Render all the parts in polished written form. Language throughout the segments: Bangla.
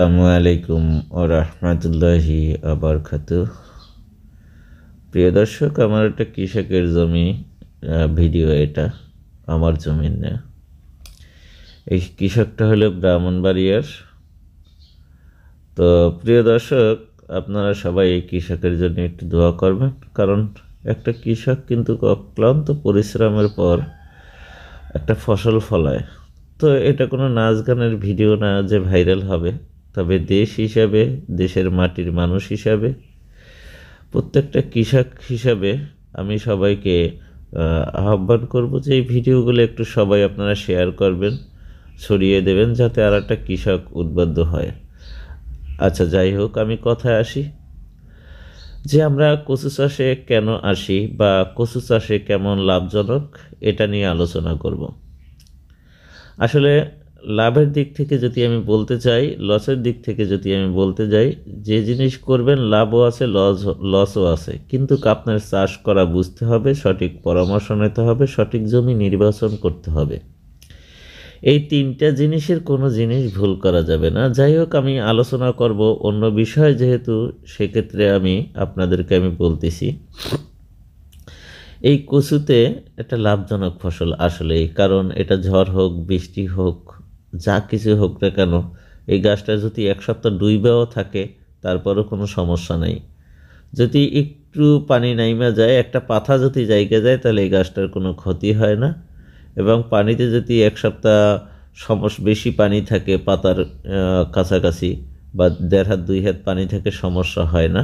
আসসালামু আলাইকুম ওয়া রাহমাতুল্লাহি ওয়া বারাকাতুহু। প্রিয় দর্শক, আমার একটা কৃষকের জমি ভিডিও, এটা আমার জমি না। এই কৃষকটা হলো ব্রাহ্মণবাড়িয়ার। তো প্রিয় দর্শক, আপনারা সবাই এই কৃষকের জন্য একটু দোয়া করবেন, কারণ একটা কৃষক কিন্তু অক্লান্ত পরিশ্রমের পর একটা ফসল ফলায়। তো এটা কোনো নাচ গানের ভিডিও না যে ভাইরাল হবে, তবে দেশ হিসাবে, দেশের মাটির মানুষ হিসাবে, প্রত্যেকটা কৃষক হিসাবে আমি সবাইকে আহ্বান করব যে এই ভিডিওগুলো একটু সবাই আপনারা শেয়ার করবেন, ছড়িয়ে দেবেন, যাতে আর একটা কৃষক উদ্বুদ্ধ হয়। আচ্ছা, যাই হোক, আমি কথায় আসি যে আমরা কচু চাষে কেন আসি বা কচু চাষে কেমন লাভজনক, এটা নিয়ে আলোচনা করব। আসলে লাভের দিক থেকে যদি আমি বলতে চাই, লসের দিক থেকে যদি আমি বলতে যাই, যে জিনিস করবেন লাভও আছে, লসও আছে, কিন্তু আপনার চাষ করা বুঝতে হবে, সঠিক পরামর্শ নিতে হবে, সঠিক জমি নির্বাচন করতে হবে। এই তিনটা জিনিসের কোনো জিনিস ভুল করা যাবে না। যাই হোক, আমি আলোচনা করব অন্য বিষয়, যেহেতু সেক্ষেত্রে আপনাদেরকে বলতেছি, এই কচুতে একটা লাভজনক ফসল আসলেই, কারণ এটা ঝড় হোক, বৃষ্টি হোক, যা কিছু হোক না কেন, এই গাছটা যদি এক সপ্তাহ ডুইবেও থাকে তারপরও কোনো সমস্যা নেই। যদি একটু পানি নাইমা যায়, একটা পাতা যদি জায়গা যায়, তাহলে এই গাছটার কোনো ক্ষতি হয় না। এবং পানিতে যদি এক সপ্তাহ বেশি পানি থাকে, পাতার কাছাকাছি বা 1.5 হাত 2 হাত পানি থাকে, সমস্যা হয় না।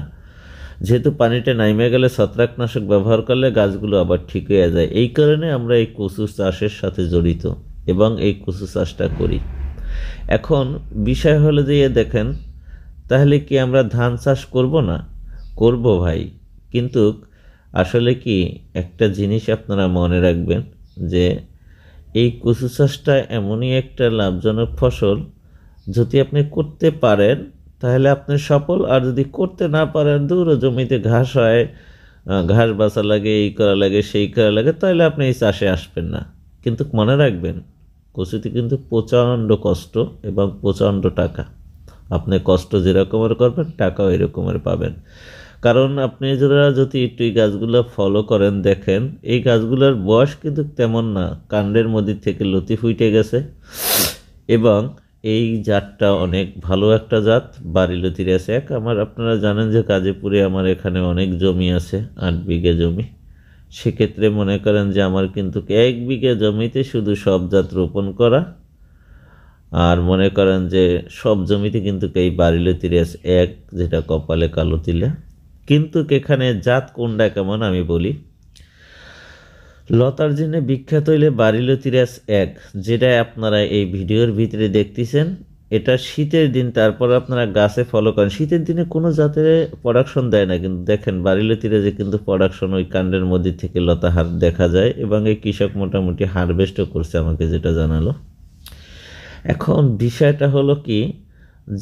যেহেতু পানিটা নাইমে গেলে ছত্রাকনাশক ব্যবহার করলে গাছগুলো আবার ঠিক হয়ে যায়। এই কারণে আমরা এই কচু চাষের সাথে জড়িত এবং এই কচু চাষটা করি। এখন বিষয় হলো যে দেখেন, তাহলে কি আমরা ধান চাষ করব না? করব ভাই, কিন্তু আসলে কি একটা জিনিস আপনারা মনে রাখবেন, যে এই কচু চাষটা এমনই একটা লাভজনক ফসল, যদি আপনি করতে পারেন তাহলে আপনি সফল, আর যদি করতে না পারেন, দূর জমিতে ঘাস হয়, ঘাস বাছা লাগে, এই করা লাগে, সেই করা লাগে, তাহলে আপনি এই চাষে আসবেন না। কিন্তু মনে রাখবেন, কচুতে কিন্তু প্রচণ্ড কষ্ট এবং প্রচণ্ড টাকা। আপনি কষ্ট যেরকমের করবেন, টাকাও এরকমের পাবেন। কারণ আপনি যদি একটু এই গাছগুলো ফলো করেন, দেখেন এই গাছগুলোর বয়স কিন্তু তেমন না, কাণ্ডের মধ্যে থেকে লতি ফুটে গেছে। এবং এই জাতটা অনেক ভালো একটা জাত, বাড়িলতির আছে এক। আপনারা জানেন যে গাজীপুরে আমার এখানে অনেক জমি আছে, 8 বিঘে জমি। সেক্ষেত্রে মনে করেন যে আমার কিন্তু 1 বিঘে জমিতে শুধু সব জাত রোপণ করা, আর মনে করেন যে সব জমিতে কিন্তু এই বাড়িলতির এক, যেটা কপালে কালো তিলে। কিন্তু এখানে জাত কোনটা কেমন আমি বলি। লতার জন্য বিখ্যাত হইলে বাড়িলতিরাস এক, যেটা আপনারা এই ভিডিওর ভিতরে দেখতেছেন। এটা শীতের দিন, তারপর আপনারা গাছে ফলো করেন। শীতের দিনে কোনো জাতের প্রোডাকশন দেয় না, কিন্তু দেখেন বাড়িলতিরাজে কিন্তু প্রোডাকশন, ওই কাণ্ডের মধ্যে থেকে লতা হার দেখা যায়, এবং এই কৃষক মোটামুটি হারভেস্টও করছে, আমাকে যেটা জানালো। এখন বিষয়টা হলো কি,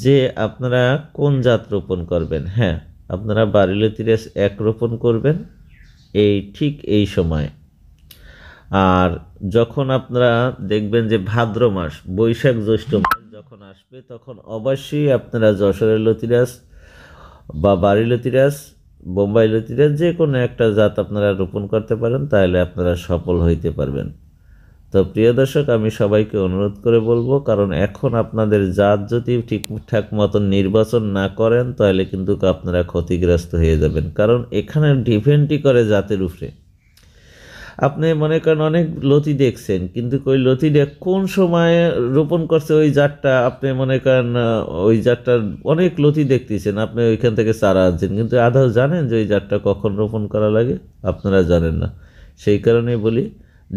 যে আপনারা কোন জাত রোপণ করবেন। হ্যাঁ, আপনারা বাড়িলতিরাস এক রোপণ করবেন ঠিক এই সময়। আর যখন আপনারা দেখবেন যে ভাদ্র মাস, বৈশাখ জ্যৈষ্ঠ মাস যখন আসবে, তখন অবশ্যই আপনারা যশোরের লতিরাজ বা বাড়ি লতিরাজ, বোম্বাই লতিরাজ, যে কোনো একটা জাত আপনারা রোপণ করতে পারেন, তাহলে আপনারা সফল হইতে পারবেন। তো প্রিয় দর্শক, আমি সবাইকে অনুরোধ করে বলবো, কারণ এখন আপনাদের জাত যদি ঠিকঠাক মতন নির্বাচন না করেন, তাহলে কিন্তু আপনারা ক্ষতিগ্রস্ত হয়ে যাবেন। কারণ এখানে ডিপেন্ডই করে জাতের উপরে। আপনি মনে করেন অনেক লতি দেখছেন, কিন্তু ওই লতিটা কোন সময় রোপণ করছে ওই জাতটা, আপনি মনে করেন ওই জাতটার অনেক লতি দেখতেছেন, আপনি ওইখান থেকে চারা আনছেন, কিন্তু আদৌ জানেন যে ওই জাতটা কখন রোপণ করা লাগে? আপনারা জানেন না। সেই কারণেই বলি,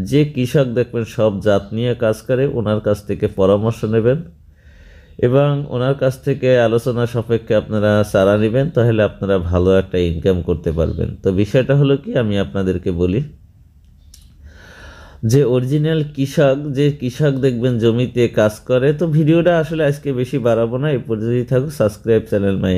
যে কৃষক দেখবেন সব জাত নিয়ে কাজ করে, ওনার কাছ থেকে পরামর্শ নেবেন এবং ওনার কাছ থেকে আলোচনা সাপেক্ষে আপনারা চারা নেবেন, তাহলে আপনারা ভালো একটা ইনকাম করতে পারবেন। তো বিষয়টা হলো কি, আমি আপনাদেরকে বলি যে অরিজিনাল কৃষক, যে কৃষক দেখবেন জমিতে কাজ করে। তো ভিডিওটা আসলে আজকে বেশি বাড়াবো না, এই পর্যন্তই থাকুক। Subscribe channel my